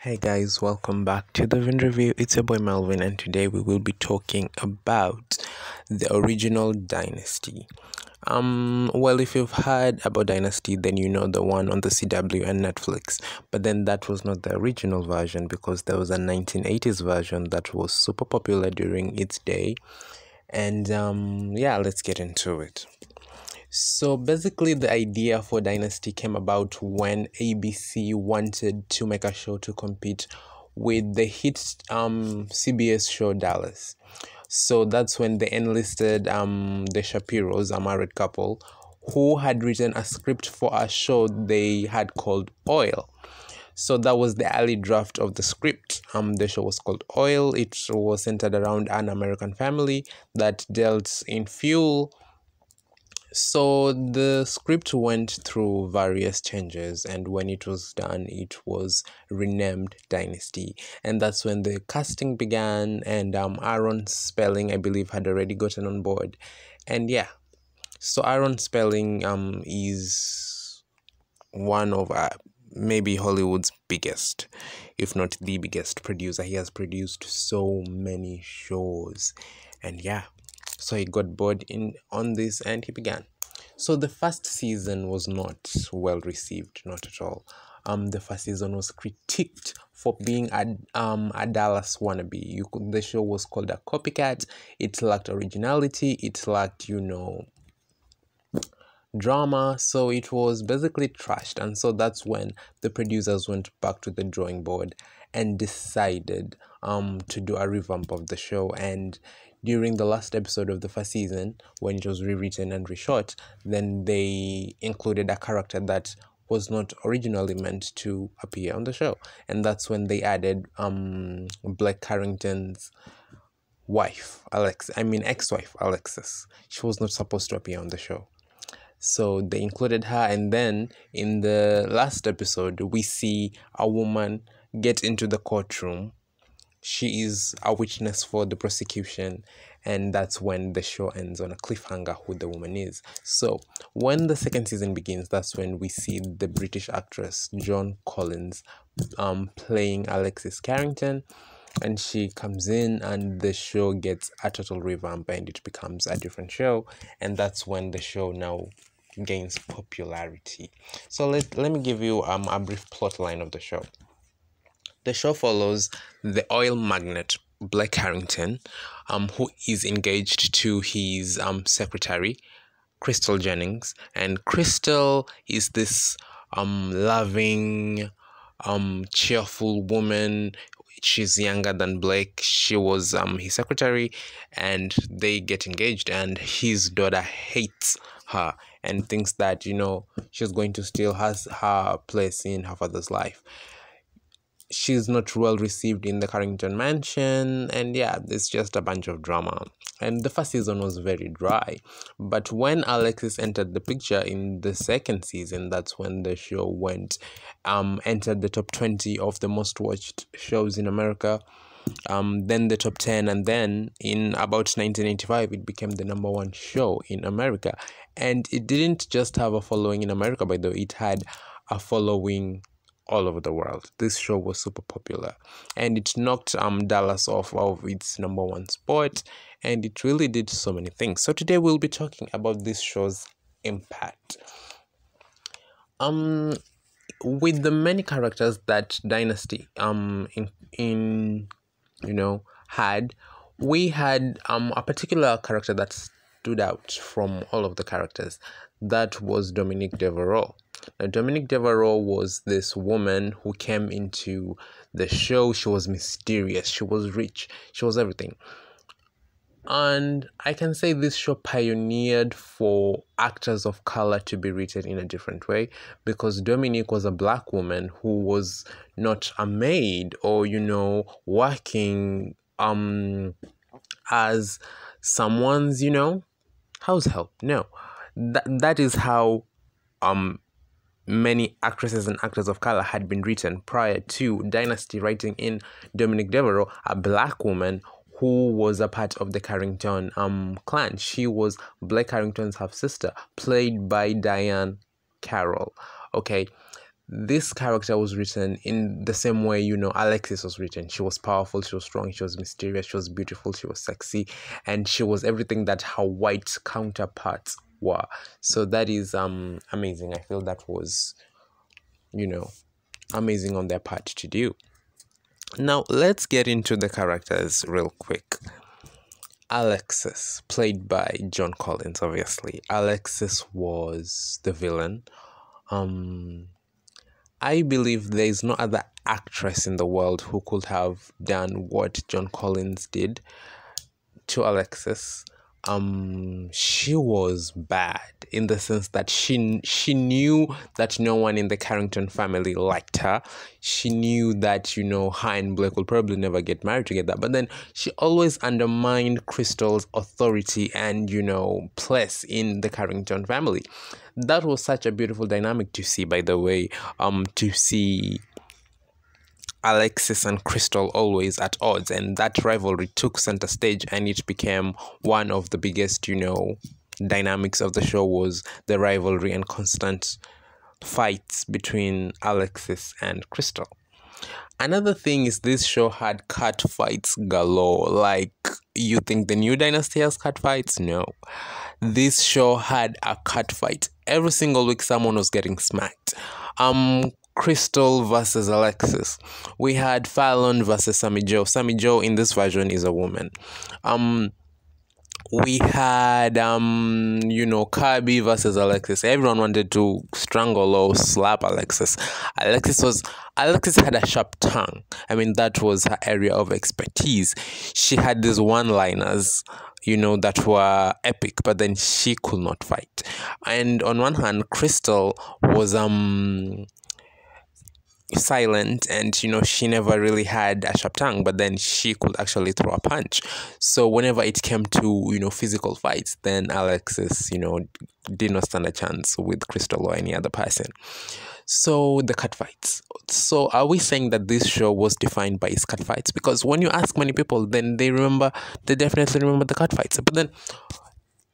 Hey guys, welcome back to the Vin Review. It's your boy Melvin, and today we will be talking about the original Dynasty. Well, if you've heard about Dynasty, then you know the one on the CW and Netflix. But then that was not the original version because there was a 1980s version that was super popular during its day. And yeah, let's get into it. So basically, the idea for Dynasty came about when ABC wanted to make a show to compete with the hit CBS show Dallas. So that's when they enlisted the Shapiros, a married couple, who had written a script for a show they had called Oil. So that was the early draft of the script. The show was called Oil. It was centered around an American family that dealt in fuel. So the script went through various changes, and when it was done, it was renamed Dynasty. And that's when the casting began, and Aaron Spelling, I believe, had already gotten on board. And yeah, so Aaron Spelling is one of maybe Hollywood's biggest, if not the biggest producer. He has produced so many shows, and yeah, so he got bored on this and he began. So the first season was not well received, not at all. The first season was critiqued for being a Dallas wannabe. The show was called a copycat. It lacked originality. It lacked, drama. So it was basically trashed. And so that's when the producers went back to the drawing board and decided to do a revamp of the show. And during the last episode of the first season, when it was rewritten and reshot, then they included a character that was not originally meant to appear on the show. And that's when they added Blake Carrington's ex-wife, Alexis. She was not supposed to appear on the show. So they included her, and then in the last episode, we see a woman get into the courtroom. She is a witness for the prosecution, and that's when the show ends on a cliffhanger who the woman is. So when the second season begins, that's when we see the British actress Joan Collins playing Alexis Carrington, and she comes in and the show gets a total revamp and it becomes a different show, and that's when the show now gains popularity. So let me give you a brief plot line of the show. The show follows the oil magnate Blake Harrington, who is engaged to his secretary, Crystal Jennings, and Crystal is this loving, cheerful woman. She's younger than Blake. She was his secretary, and they get engaged, and his daughter hates her and thinks that she's going to steal her place in her father's life. She's not well received in the Carrington mansion, and yeah, it's just a bunch of drama. And the first season was very dry, but when Alexis entered the picture in the second season, that's when the show entered the top 20 of the most watched shows in America, then the top 10, and then in about 1985 it became the number one show in America. And it didn't just have a following in America, by the way, it had a following all over the world. This show was super popular, and it knocked Dallas off of its number one spot, and it really did so many things. So today we'll be talking about this show's impact. With the many characters that Dynasty had, we had a particular character that stood out from all of the characters. That was Dominique Devereaux. Now, Dominique Devereaux was this woman who came into the show. She was mysterious, she was rich, she was everything. And I can say this show pioneered for actors of color to be written in a different way, because Dominique was a black woman who was not a maid or, working as someone's, house help. No, that is how many actresses and actors of color had been written prior to Dynasty writing in Dominique Devereaux, a black woman who was a part of the Carrington clan. She was Blake Carrington's half-sister, played by Diane Carroll. Okay, this character was written in the same way, Alexis was written. She was powerful, she was strong, she was mysterious, she was beautiful, she was sexy, and she was everything that her white counterparts were. So that is amazing. I feel that was, amazing on their part to do. Now, let's get into the characters real quick. Alexis, played by John Collins, obviously. Alexis was the villain. I believe there is no other actress in the world who could have done what John Collins did to Alexis. She was bad in the sense that she knew that no one in the Carrington family liked her. She knew that, her and Blake will probably never get married together. But then she always undermined Crystal's authority and, place in the Carrington family. That was such a beautiful dynamic to see, by the way, to see Alexis and Crystal always at odds, and that rivalry took center stage, and it became one of the biggest, dynamics of the show, was the rivalry and constant fights between Alexis and Crystal. Another thing is this show had cat fights galore. Like, you think the new Dynasty has cat fights? No. This show had a cat fight. Every single week someone was getting smacked. Crystal versus Alexis. We had Fallon versus Sammy Joe. Sammy Joe in this version is a woman. We had Kirby versus Alexis. Everyone wanted to strangle or slap Alexis. Alexis had a sharp tongue. I mean, that was her area of expertise. She had these one-liners, that were epic, but then she could not fight. And on one hand, Crystal was silent, and she never really had a sharp tongue, but then she could actually throw a punch. So whenever it came to physical fights, then Alexis did not stand a chance with Crystal or any other person. So the cat fights. So are we saying that this show was defined by its cat fights? Because when you ask many people, then they definitely remember the cat fights. But then,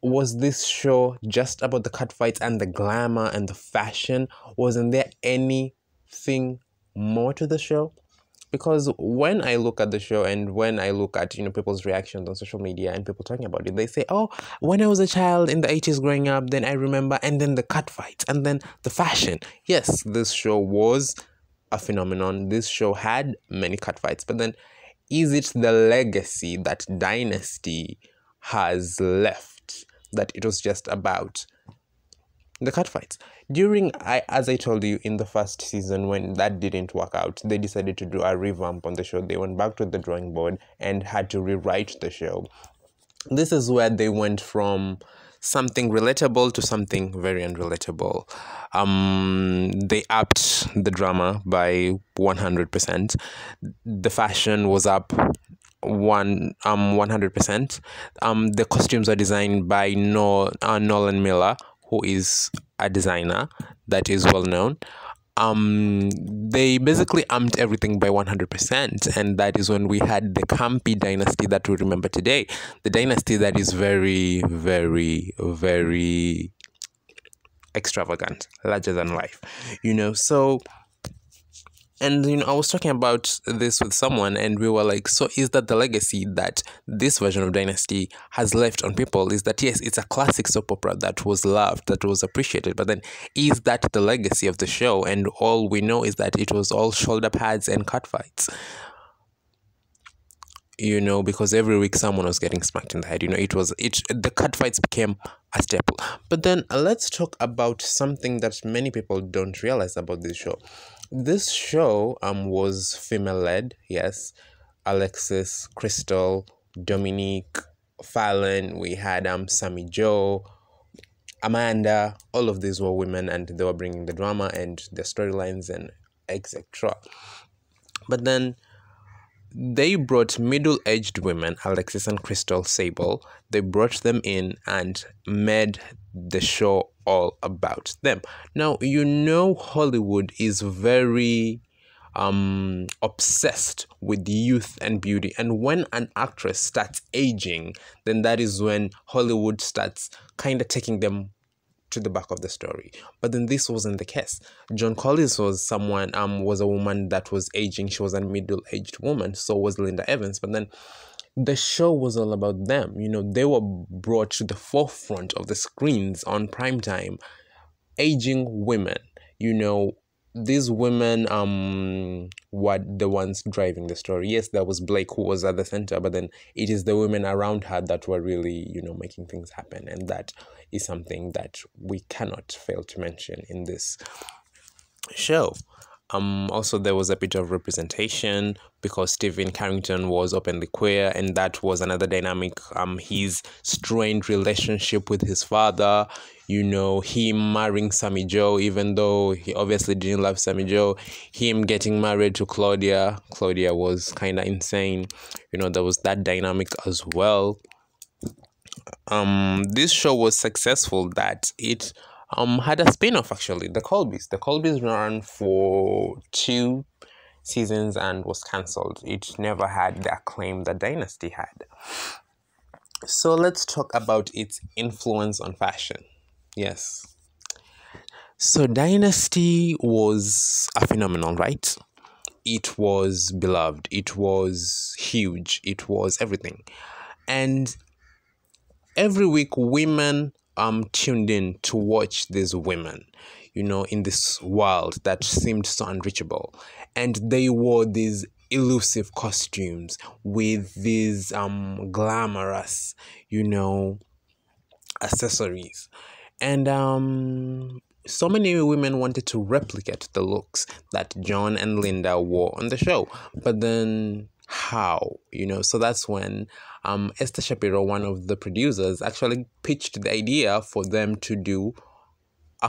was this show just about the cat fights and the glamour and the fashion? Wasn't there anything more to the show? Because when I look at the show and when I look at people's reactions on social media and people talking about it, they say, oh, when I was a child in the 80s growing up, then I remember, and then the cat fights, and then the fashion. Yes, this show was a phenomenon. This show had many cat fights, but then is it the legacy that Dynasty has left, that it was just about the cat fights? As I told you in the first season, when that didn't work out, they decided to do a revamp on the show. They went back to the drawing board and had to rewrite the show. This is where they went from something relatable to something very unrelatable. They upped the drama by 100%. The fashion was up 100%. The costumes are designed by Nolan Miller, who is a designer that is well known. They basically amped everything by 100%, and that is when we had the campy Dynasty that we remember today. The Dynasty that is very, very, very extravagant, larger than life, so. And, I was talking about this with someone, and we were like, so is that the legacy that this version of Dynasty has left on people? Is that, yes, it's a classic soap opera that was loved, that was appreciated, but then is that the legacy of the show? And all we know is that it was all shoulder pads and cat fights. Because every week someone was getting smacked in the head. The cat fights became a staple. But then let's talk about something that many people don't realize about this show. This show was female-led, yes. Alexis, Crystal, Dominique, Fallon, we had Sammy Joe, Amanda, all of these were women, and they were bringing the drama and the storylines and etc. But then they brought middle-aged women, Alexis and Crystal Sable. They brought them in and made the show all about them. Now, Hollywood is very obsessed with youth and beauty. And when an actress starts aging, then that is when Hollywood starts kind of taking them to the back of the story. But then this wasn't the case. John Collins was was a woman that was aging. She was a middle-aged woman. So was Linda Evans. But then the show was all about them. They were brought to the forefront of the screens on primetime, aging women. These women were the ones driving the story. Yes, there was Blake who was at the center, but then it is the women around her that were really, making things happen. And that is something that we cannot fail to mention in this show. Also, there was a bit of representation because Stephen Carrington was openly queer, and that was another dynamic. His strained relationship with his father, him marrying Sammy Joe, even though he obviously didn't love Sammy Joe, him getting married to Claudia. Claudia was kind of insane. There was that dynamic as well. This show was successful that it had a spin-off, actually, The Colbys. The Colbys ran for 2 seasons and was cancelled. It never had the acclaim that Dynasty had. So let's talk about its influence on fashion. Yes. So Dynasty was a phenomenon, right? It was beloved. It was huge. It was everything. And every week, women tuned in to watch these women, in this world that seemed so unreachable. And they wore these elusive costumes with these glamorous, accessories. And so many women wanted to replicate the looks that John and Linda wore on the show. But then how? So that's when Esther Shapiro, one of the producers, actually pitched the idea for them to do a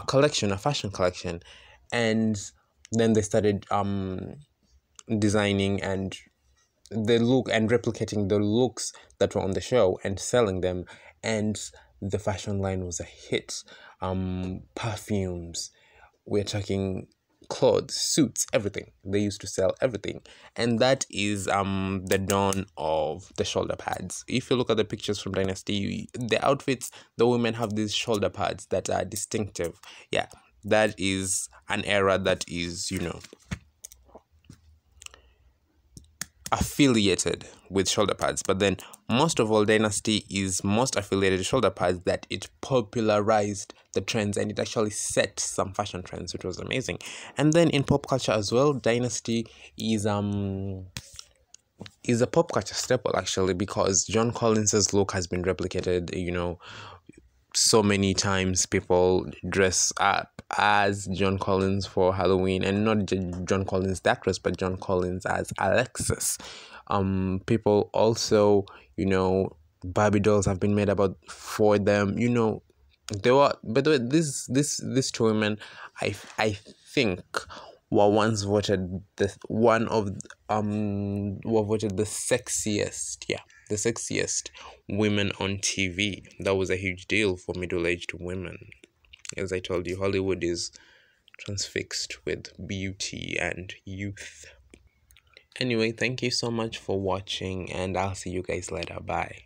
fashion collection. And then they started designing and the look and replicating the looks that were on the show and selling them. And the fashion line was a hit. Perfumes, we're talking clothes, suits, everything. They used to sell everything. And that is the dawn of the shoulder pads. If you look at the pictures from Dynasty, the outfits, the women have these shoulder pads that are distinctive. Yeah, that is an era that is, affiliated with shoulder pads. But then most of all, Dynasty is most affiliated with shoulder pads, that it popularized the trends and it actually set some fashion trends, which was amazing. And then in pop culture as well, Dynasty is a pop culture staple, actually, because John Collins's look has been replicated, so many times. People dress up as John Collins for Halloween, and not John Collins the actress, but John Collins as Alexis. People also, Barbie dolls have been made for them. They were, by the way, these 2 women, I think, were once voted were voted the sexiest. Yeah, the sexiest women on TV. That was a huge deal for middle-aged women. As I told you, Hollywood is transfixed with beauty and youth. Anyway, thank you so much for watching, and I'll see you guys later. Bye.